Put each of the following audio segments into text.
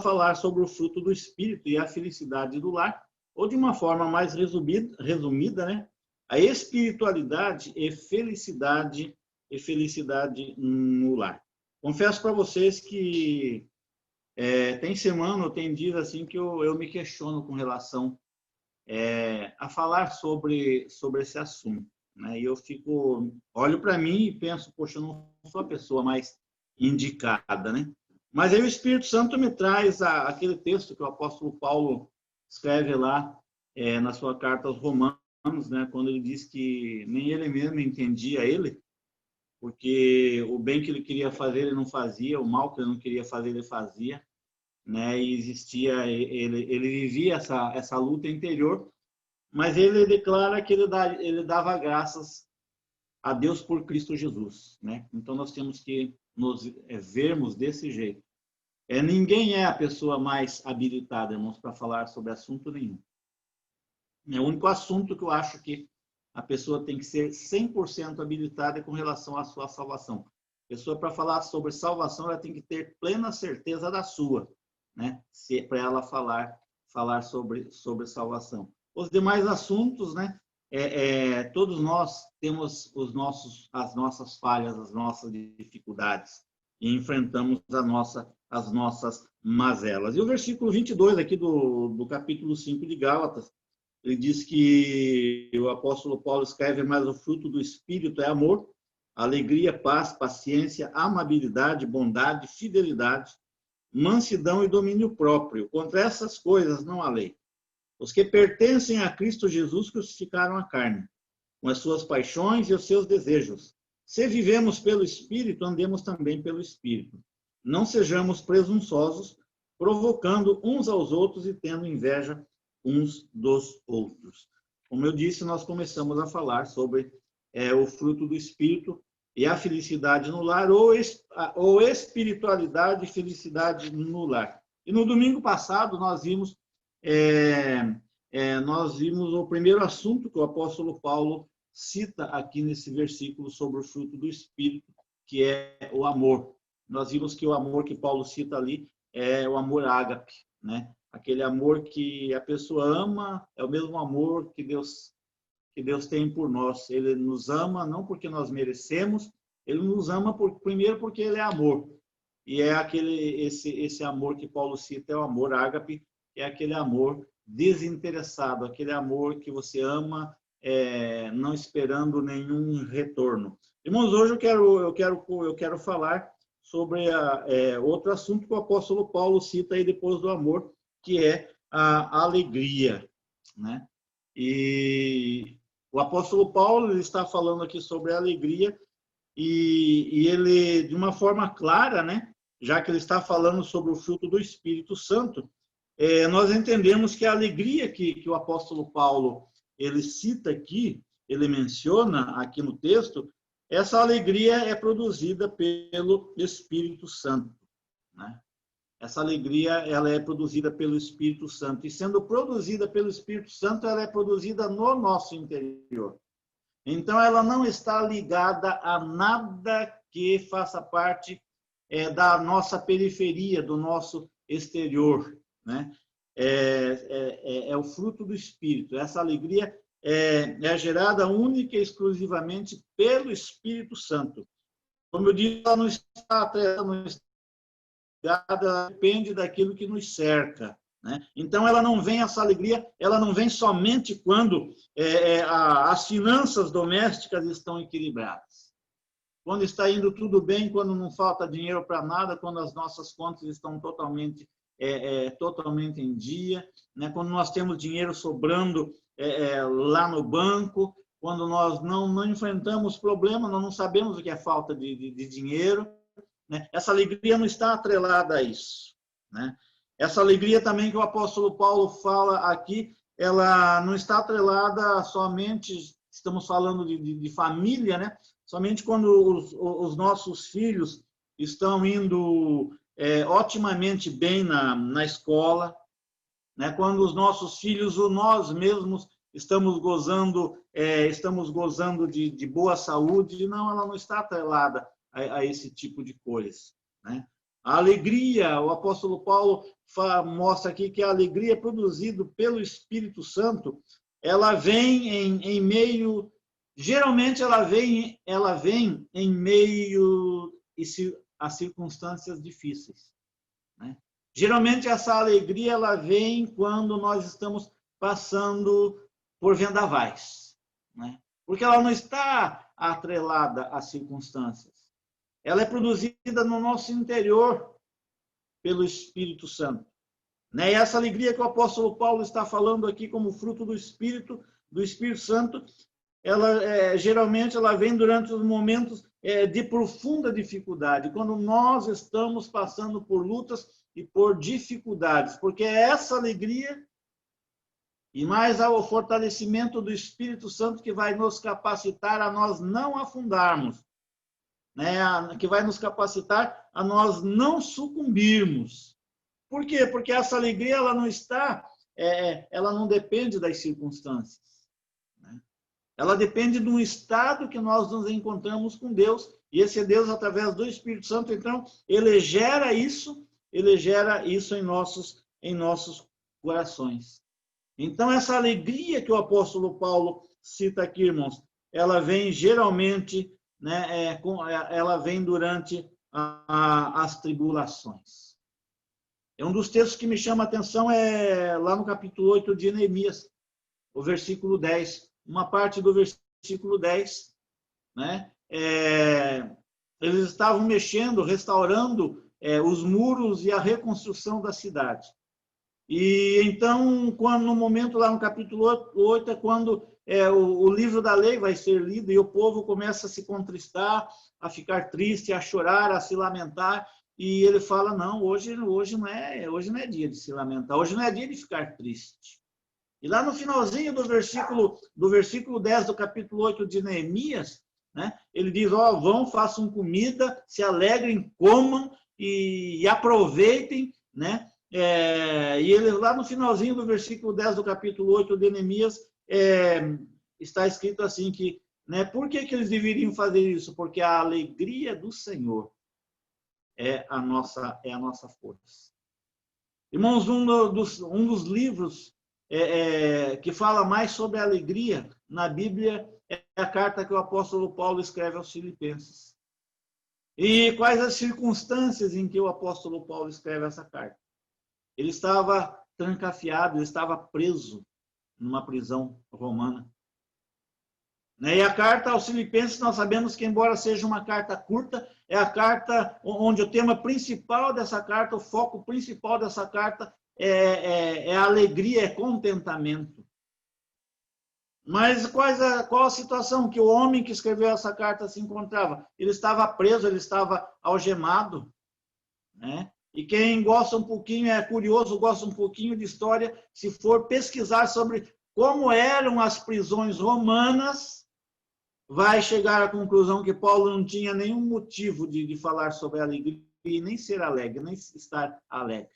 falar sobre o fruto do Espírito e a felicidade do lar, ou de uma forma mais resumida, né? A espiritualidade e felicidade no lar. Confesso para vocês que tem semana, ou tem dias assim que eu me questiono com relação a falar sobre esse assunto, né? E eu olho para mim e penso, poxa, eu não sou a pessoa mais indicada, né? Mas aí o Espírito Santo me traz aquele texto que o apóstolo Paulo escreve lá na sua carta aos Romanos, né? Quando ele diz que nem ele mesmo entendia ele, porque o bem que ele queria fazer ele não fazia, o mal que ele não queria fazer ele fazia, né? E ele vivia essa luta interior, mas ele declara que ele dava graças a Deus por Cristo Jesus, né? Então nós temos que nos vermos desse jeito. Ninguém é a pessoa mais habilitada, irmãos, para falar sobre assunto nenhum. É o único assunto que eu acho que a pessoa tem que ser 100% habilitada com relação à sua salvação. A pessoa, para falar sobre salvação, ela tem que ter plena certeza da sua, né? Para ela falar sobre salvação. Os demais assuntos, né? Todos nós temos as nossas falhas, as nossas dificuldades e enfrentamos as nossas mazelas. E o versículo 22 aqui do capítulo 5 de Gálatas, ele diz que o apóstolo Paulo escreve: mas o fruto do Espírito é amor, alegria, paz, paciência, amabilidade, bondade, fidelidade, mansidão e domínio próprio. Contra essas coisas não há lei. Os que pertencem a Cristo Jesus crucificaram a carne, com as suas paixões e os seus desejos. Se vivemos pelo Espírito, andemos também pelo Espírito. Não sejamos presunçosos, provocando uns aos outros e tendo inveja uns dos outros. Como eu disse, nós começamos a falar sobre o fruto do Espírito e a felicidade no lar, ou espiritualidade e felicidade no lar. E no domingo passado nós vimos o primeiro assunto que o apóstolo Paulo cita aqui nesse versículo sobre o fruto do Espírito, que é o amor. Nós vimos que o amor que Paulo cita ali é o amor ágape, né? Aquele amor que a pessoa ama, é o mesmo amor que Deus tem por nós. Ele nos ama não porque nós merecemos, ele nos ama primeiro porque ele é amor. E é esse amor que Paulo cita, é o amor ágape, é aquele amor desinteressado, aquele amor que você ama não esperando nenhum retorno. Irmãos, hoje eu quero falar sobre outro assunto que o apóstolo Paulo cita aí depois do amor, que é a alegria, né? E o apóstolo Paulo ele está falando aqui sobre a alegria e ele, de uma forma clara, né? Já que ele está falando sobre o fruto do Espírito Santo, nós entendemos que a alegria que o apóstolo Paulo ele cita aqui, ele menciona aqui no texto, essa alegria é produzida pelo Espírito Santo, né? Essa alegria ela é produzida pelo Espírito Santo. E sendo produzida pelo Espírito Santo, ela é produzida no nosso interior. Então, ela não está ligada a nada que faça parte da nossa periferia, do nosso exterior, né? É o fruto do Espírito. Essa alegria é gerada única e exclusivamente pelo Espírito Santo. Como eu disse, ela não está ela depende daquilo que nos cerca, né? Então, essa alegria, ela não vem somente quando as finanças domésticas estão equilibradas. Quando está indo tudo bem, quando não falta dinheiro para nada, quando as nossas contas estão totalmente em dia, né? Quando nós temos dinheiro sobrando lá no banco, quando nós não enfrentamos problema, nós não sabemos o que é falta de dinheiro, né? Essa alegria não está atrelada a isso, né? Essa alegria também que o apóstolo Paulo fala aqui, ela não está atrelada somente, estamos falando de família, né? Somente quando os nossos filhos estão indo otimamente bem na escola, né? Quando os nossos filhos ou nós mesmos estamos gozando de boa saúde. Não, ela não está atrelada a esse tipo de coisa, né? A alegria, o apóstolo Paulo mostra aqui que a alegria produzida pelo Espírito Santo, ela vem em meio, geralmente ela vem em meio a circunstâncias difíceis, né? Geralmente essa alegria ela vem quando nós estamos passando por vendavais, né? Porque ela não está atrelada às circunstâncias. Ela é produzida no nosso interior pelo Espírito Santo, né? E essa alegria que o apóstolo Paulo está falando aqui como fruto do Espírito Santo, ela geralmente ela vem durante os momentos de profunda dificuldade, quando nós estamos passando por lutas e por dificuldades, porque é essa alegria e mais ao fortalecimento do Espírito Santo que vai nos capacitar a nós não afundarmos, né? Que vai nos capacitar a nós não sucumbirmos. Por quê? Porque essa alegria ela não está, ela não depende das circunstâncias, né? Ela depende de um estado que nós nos encontramos com Deus, e esse Deus, através do Espírito Santo, então, ele gera isso em nossos corações. Então, essa alegria que o apóstolo Paulo cita aqui, irmãos, ela vem geralmente, né, ela vem durante as tribulações. Um dos textos que me chama a atenção é lá no capítulo 8 de Neemias, o versículo 10. Uma parte do versículo 10, né? Eles estavam mexendo, restaurando os muros e a reconstrução da cidade. E então, no momento lá no capítulo 8, é quando o livro da lei vai ser lido e o povo começa a se contristar, a ficar triste, a chorar, a se lamentar. E ele fala, não, hoje não é dia de se lamentar, hoje não é dia de ficar triste. E lá no finalzinho do versículo 10 do capítulo 8 de Neemias, né, ele diz, vão, façam comida, se alegrem, comam e aproveitem, né? E ele, lá no finalzinho do versículo 10 do capítulo 8 de Neemias, está escrito assim que, né, por que eles deveriam fazer isso? Porque a alegria do Senhor é a nossa força. Irmãos, um dos livros que fala mais sobre a alegria na Bíblia é a carta que o apóstolo Paulo escreve aos Filipenses. E quais as circunstâncias em que o apóstolo Paulo escreve essa carta? Ele estava trancafiado, ele estava preso numa prisão romana. E a carta aos Filipenses, nós sabemos que, embora seja uma carta curta, é a carta onde o tema principal dessa carta, o foco principal dessa carta é a alegria, é contentamento. Mas qual a situação que o homem que escreveu essa carta se encontrava? Ele estava preso, ele estava algemado, né? E quem gosta um pouquinho, é curioso, gosta um pouquinho de história, se for pesquisar sobre como eram as prisões romanas, vai chegar à conclusão que Paulo não tinha nenhum motivo de falar sobre a alegria e nem ser alegre, nem estar alegre.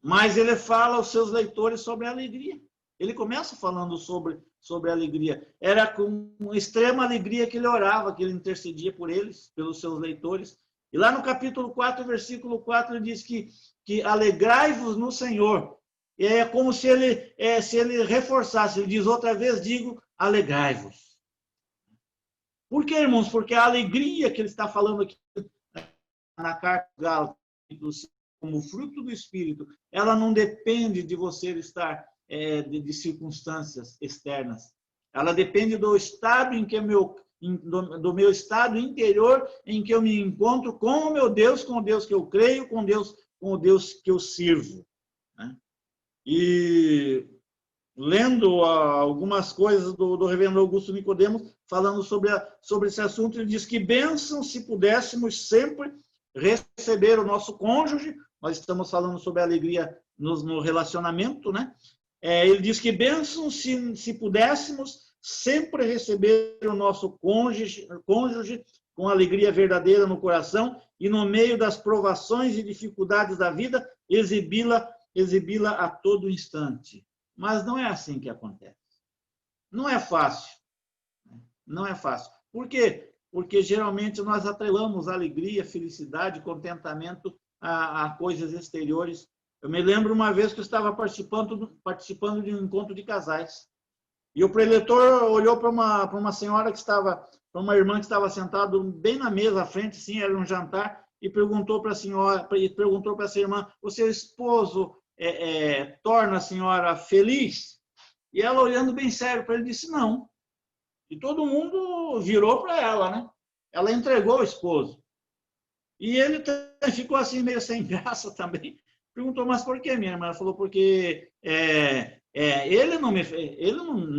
Mas ele fala aos seus leitores sobre a alegria. Ele começa falando sobre a alegria. Era com extrema alegria que ele orava, que ele intercedia por eles, pelos seus leitores. E lá no capítulo 4, versículo 4, ele diz que alegrai-vos no Senhor. É como se ele reforçasse, ele diz outra vez, digo, alegrai-vos. Por quê, irmãos? Porque a alegria que ele está falando aqui na carta de Gálatas, como fruto do Espírito, ela não depende de você estar de circunstâncias externas. Ela depende do estado em que do meu estado interior, em que eu me encontro com o meu Deus, com o Deus que eu creio, com o Deus que eu sirvo, né? E lendo algumas coisas do reverendo Augusto Nicodemos, falando sobre esse assunto, ele diz que bênção se pudéssemos sempre receber o nosso cônjuge. Nós estamos falando sobre a alegria no relacionamento, né? Ele diz que bênção se pudéssemos sempre receber o nosso cônjuge com alegria verdadeira no coração e no meio das provações e dificuldades da vida, exibi-la a todo instante. Mas não é assim que acontece. Não é fácil. Não é fácil. Por quê? porque geralmente nós atrelamos alegria, felicidade, contentamento a coisas exteriores. Eu me lembro uma vez que eu estava participando de um encontro de casais. E o preletor olhou para uma senhora que estava, para uma irmã que estava sentada bem na mesa à frente, sim, era um jantar, e perguntou para a senhora, perguntou para essa irmã: o seu esposo torna a senhora feliz? E ela, olhando bem sério para ele, disse: não. E todo mundo virou para ela, né? Ela entregou o esposo. E ele ficou assim meio sem graça também. Perguntou: mas por que, minha irmã? Ela falou: porque ele não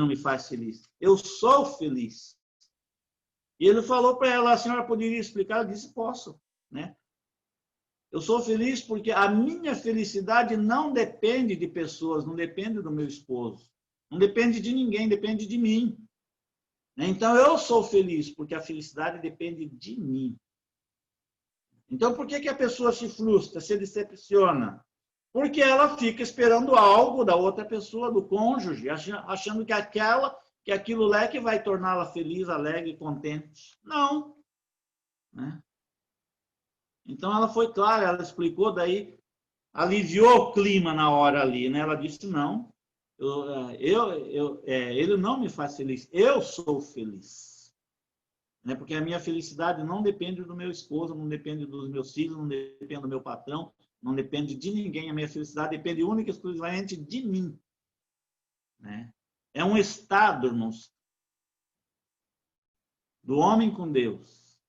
me faz feliz. Eu sou feliz. E ele falou para ela: a senhora poderia explicar? Ela disse: posso, né? Eu sou feliz porque a minha felicidade não depende de pessoas, não depende do meu esposo, não depende de ninguém, depende de mim. Então eu sou feliz porque a felicidade depende de mim. Então por que a pessoa se frustra, se decepciona? Porque ela fica esperando algo da outra pessoa, do cônjuge, achando que aquilo lá é que vai torná-la feliz, alegre, contente. Não. Né? Então ela foi clara, ela explicou, daí aliviou o clima na hora ali, né? Ela disse: não, ele não me faz feliz, eu sou feliz. Né? Porque a minha felicidade não depende do meu esposo, não depende dos meus filhos, não depende do meu patrão, não depende de ninguém. A minha felicidade depende única e exclusivamente de mim. Né? É um estado, irmãos, do homem com Deus.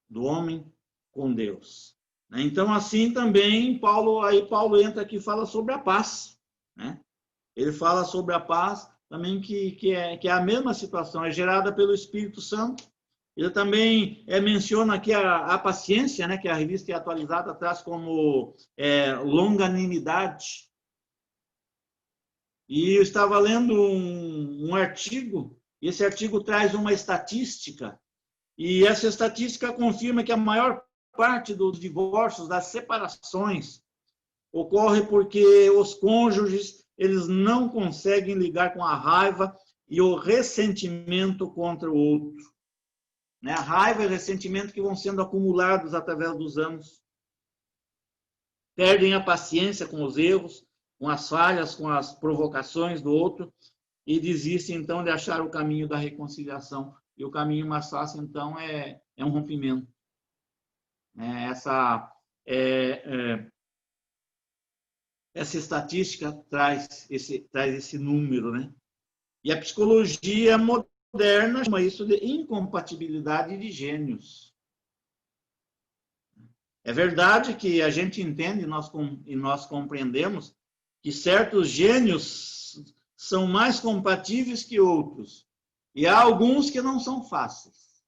Do homem com Deus. Então, assim também, Paulo entra aqui e fala sobre a paz. Né? Ele fala sobre a paz também que é a mesma situação, é gerada pelo Espírito Santo. Ele também menciona aqui a paciência, né, que a revista atualizada traz como longanimidade. E eu estava lendo um artigo, e esse artigo traz uma estatística, e essa estatística confirma que a maior parte dos divórcios, das separações, ocorre porque os cônjuges eles não conseguem lidar com a raiva e o ressentimento contra o outro. Né? A raiva e o ressentimento que vão sendo acumulados através dos anos. Perdem a paciência com os erros, com as falhas, com as provocações do outro e desistem, então, de achar o caminho da reconciliação. E o caminho mais fácil, então, é um rompimento. Essa estatística traz esse número, né? E a psicologia moderna chama isso de incompatibilidade de gênios. É verdade que a gente entende e nós compreendemos que certos gênios são mais compatíveis que outros. E há alguns que não são fáceis.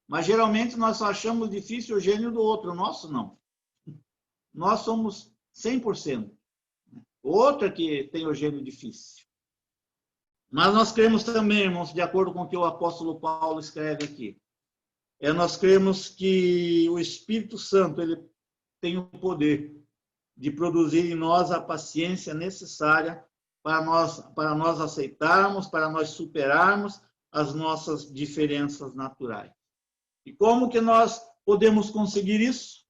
Mas geralmente nós só achamos difícil o gênio do outro, o nosso não. Nós somos 100%. O outro é que tem o gênio difícil. Mas nós cremos também, irmãos, de acordo com o que o apóstolo Paulo escreve aqui. Nós cremos que o Espírito Santo ele tem o poder de produzir em nós a paciência necessária para nós aceitarmos, para nós superarmos as nossas diferenças naturais. E como que nós podemos conseguir isso?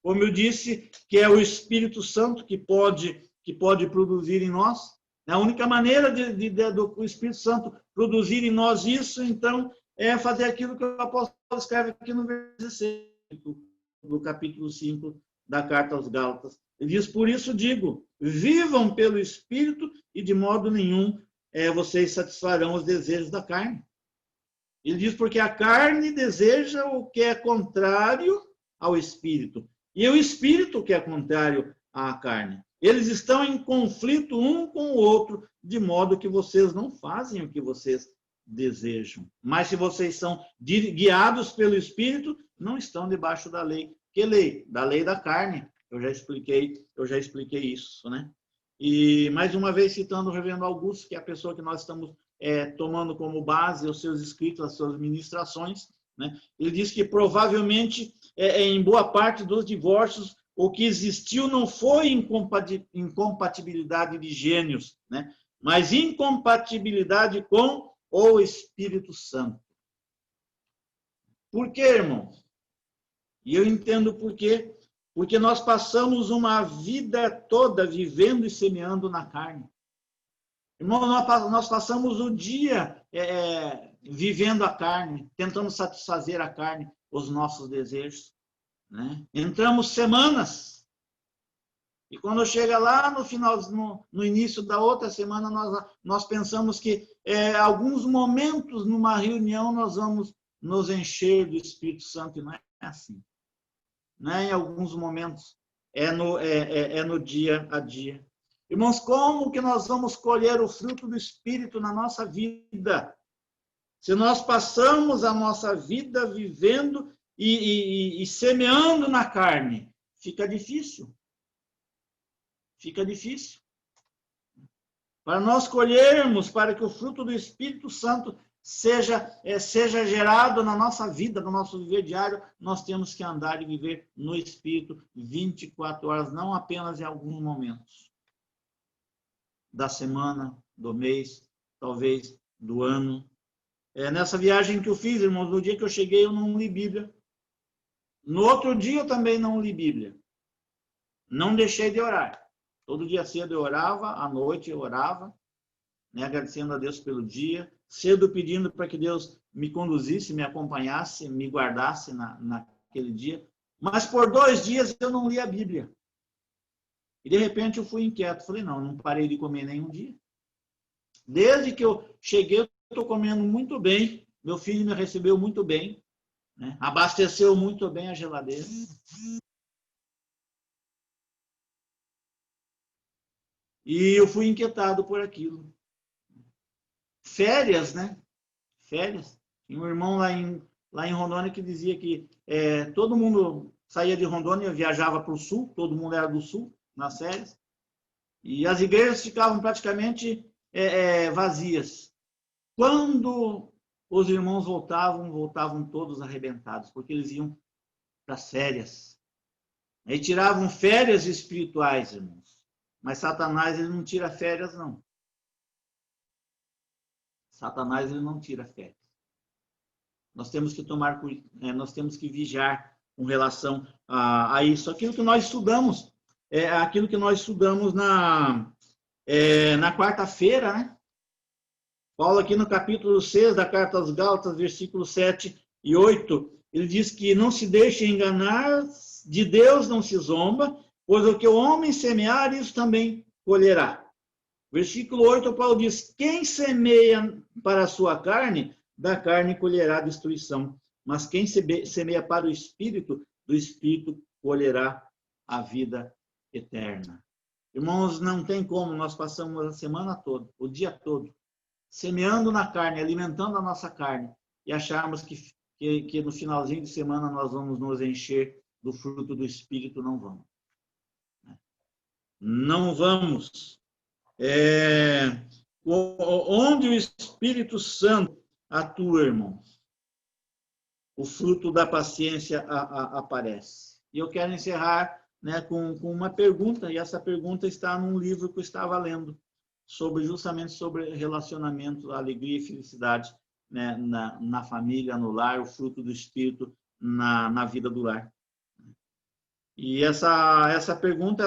Como eu disse, que é o Espírito Santo que pode produzir em nós. A única maneira do Espírito Santo produzir em nós isso, então, é fazer aquilo que o apóstolo escreve aqui no versículo 5, do capítulo 5 da carta aos Gálatas. Ele diz: por isso digo, vivam pelo Espírito e de modo nenhum vocês satisfarão os desejos da carne. Ele diz: porque a carne deseja o que é contrário ao Espírito, e o Espírito que é contrário à carne. Eles estão em conflito um com o outro, de modo que vocês não fazem o que vocês desejam. Mas se vocês são guiados pelo Espírito, não estão debaixo da lei. Que lei? Da lei da carne. Eu já expliquei isso, né? E mais uma vez citando o reverendo Augusto, que é a pessoa que nós estamos tomando como base os seus escritos, as suas ministrações, né? Ele diz que provavelmente em boa parte dos divórcios o que existiu não foi incompatibilidade de gênios, né? Mas incompatibilidade com o Espírito Santo. Por quê, irmãos? E eu entendo por quê. Porque nós passamos uma vida toda vivendo e semeando na carne. Irmão, nós passamos o dia vivendo a carne, tentando satisfazer a carne, os nossos desejos. Né? Entramos semanas, e quando chega lá no final, no início da outra semana, nós pensamos que alguns momentos numa reunião nós vamos nos encher do Espírito Santo, e não é assim. Né? Em alguns momentos, no dia a dia. Irmãos, como que nós vamos colher o fruto do Espírito na nossa vida? Se nós passamos a nossa vida vivendo e semeando na carne, fica difícil. Fica difícil. Para nós colhermos, para que o fruto do Espírito Santo seja gerado na nossa vida, no nosso viver diário, nós temos que andar e viver no Espírito 24 horas, não apenas em alguns momentos da semana, do mês, talvez do ano. Nessa viagem que eu fiz, irmãos, no dia que eu cheguei, eu não li Bíblia. No outro dia, eu também não li Bíblia. Não deixei de orar. Todo dia cedo eu orava, à noite eu orava, né, agradecendo a Deus pelo dia, cedo pedindo para que Deus me conduzisse, me acompanhasse, me guardasse naquele dia. Mas por 2 dias eu não li a Bíblia. E de repente eu fui inquieto. Falei, não parei de comer nenhum dia. Desde que eu cheguei, eu estou comendo muito bem. Meu filho me recebeu muito bem, né? Abasteceu muito bem a geladeira. E eu fui inquietado por aquilo. Férias, né? Férias. Tinha um irmão lá em Rondônia que dizia que todo mundo saía de Rondônia e viajava para o sul, todo mundo era do sul, nas férias, e as igrejas ficavam praticamente vazias. Quando os irmãos voltavam todos arrebentados, porque eles iam para as férias. Aí tiravam férias espirituais, irmãos. Mas Satanás, ele não tira férias, não. Satanás, ele não tira férias. Nós temos que nós temos que vigiar com relação a isso. Aquilo que nós estudamos, aquilo que nós estudamos na quarta-feira, né? Paulo aqui no capítulo 6 da carta aos Gálatas, versículos 7 e 8, ele diz que não se deixe enganar, de Deus não se zomba, pois o que o homem semear, isso também colherá. Versículo 8, Paulo diz, quem semeia para a sua carne, da carne colherá destruição. Mas quem semeia para o Espírito, do Espírito colherá a vida eterna. Irmãos, não tem como, nós passamos a semana toda, o dia todo, semeando na carne, alimentando a nossa carne, e acharmos que no finalzinho de semana nós vamos nos encher do fruto do Espírito. Não vamos. Não vamos. Onde o Espírito Santo atua, irmãos, o fruto da paciência aparece. E eu quero encerrar, né, com uma pergunta, e essa pergunta está num livro que eu estava lendo, justamente sobre relacionamento, alegria e felicidade, né, na família, no lar, o fruto do Espírito na vida do lar. E essa pergunta,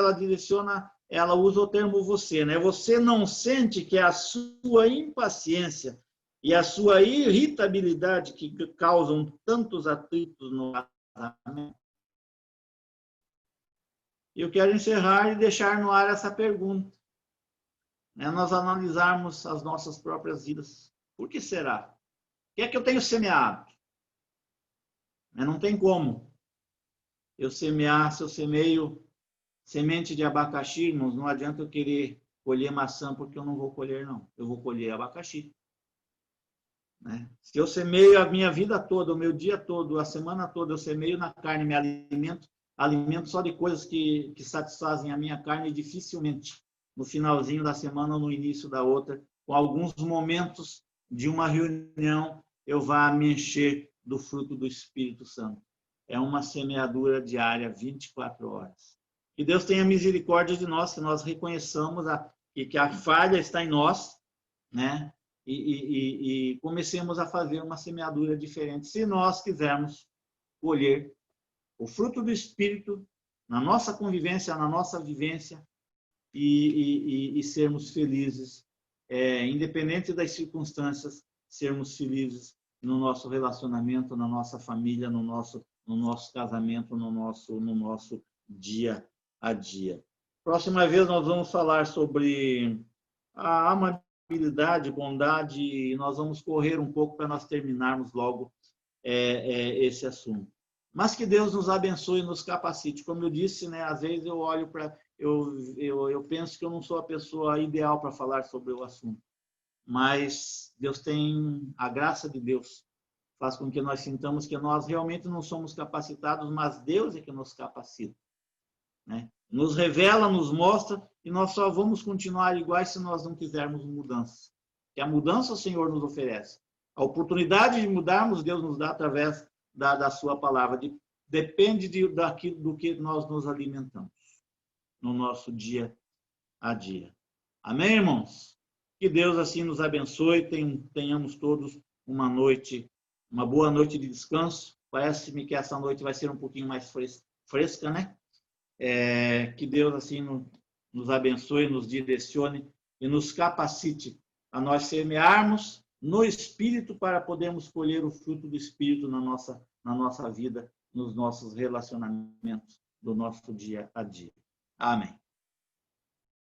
ela usa o termo você, né? Você não sente que a sua impaciência e a sua irritabilidade que causam tantos atritos no casamento? Eu quero encerrar e deixar no ar essa pergunta. Nós analisarmos as nossas próprias vidas. Por que será? O que é que eu tenho semeado? Não tem como eu semear, se eu semeio semente de abacaxi, irmãos, não adianta eu querer colher maçã, porque eu não vou colher, não. Eu vou colher abacaxi. Né? Se eu semeio a minha vida toda, o meu dia todo, a semana toda, eu semeio na carne, me alimento só de coisas que satisfazem a minha carne, e dificilmente, no finalzinho da semana ou no início da outra, com alguns momentos de uma reunião, eu vá me encher do fruto do Espírito Santo. É uma semeadura diária, 24 horas. Que Deus tenha misericórdia de nós, que nós reconheçamos que a falha está em nós, né? e comecemos a fazer uma semeadura diferente, se nós quisermos colher o fruto do Espírito na nossa convivência, na nossa vivência, e sermos felizes, independente das circunstâncias, sermos felizes no nosso relacionamento, na nossa família, no nosso casamento, no nosso dia a dia. Próxima vez nós vamos falar sobre a amabilidade, bondade, e nós vamos correr um pouco para nós terminarmos logo esse assunto. Mas que Deus nos abençoe e nos capacite. Como eu disse, né, às vezes eu olho para... Eu penso que eu não sou a pessoa ideal para falar sobre o assunto. Mas Deus tem... A graça de Deus faz com que nós sintamos que nós realmente não somos capacitados, mas Deus é que nos capacita, né? Nos revela, nos mostra, e nós só vamos continuar iguais se nós não quisermos mudança. Que a mudança o Senhor nos oferece. A oportunidade de mudarmos, Deus nos dá através da sua palavra. Depende do que nós nos alimentamos no nosso dia a dia. Amém, irmãos? Que Deus assim nos abençoe, tenhamos todos uma boa noite de descanso. Parece-me que essa noite vai ser um pouquinho mais fresca, né? Que Deus assim nos abençoe, nos direcione e nos capacite a nós semearmos no Espírito para podermos colher o fruto do Espírito na nossa vida, nos nossos relacionamentos do nosso dia a dia. Amém.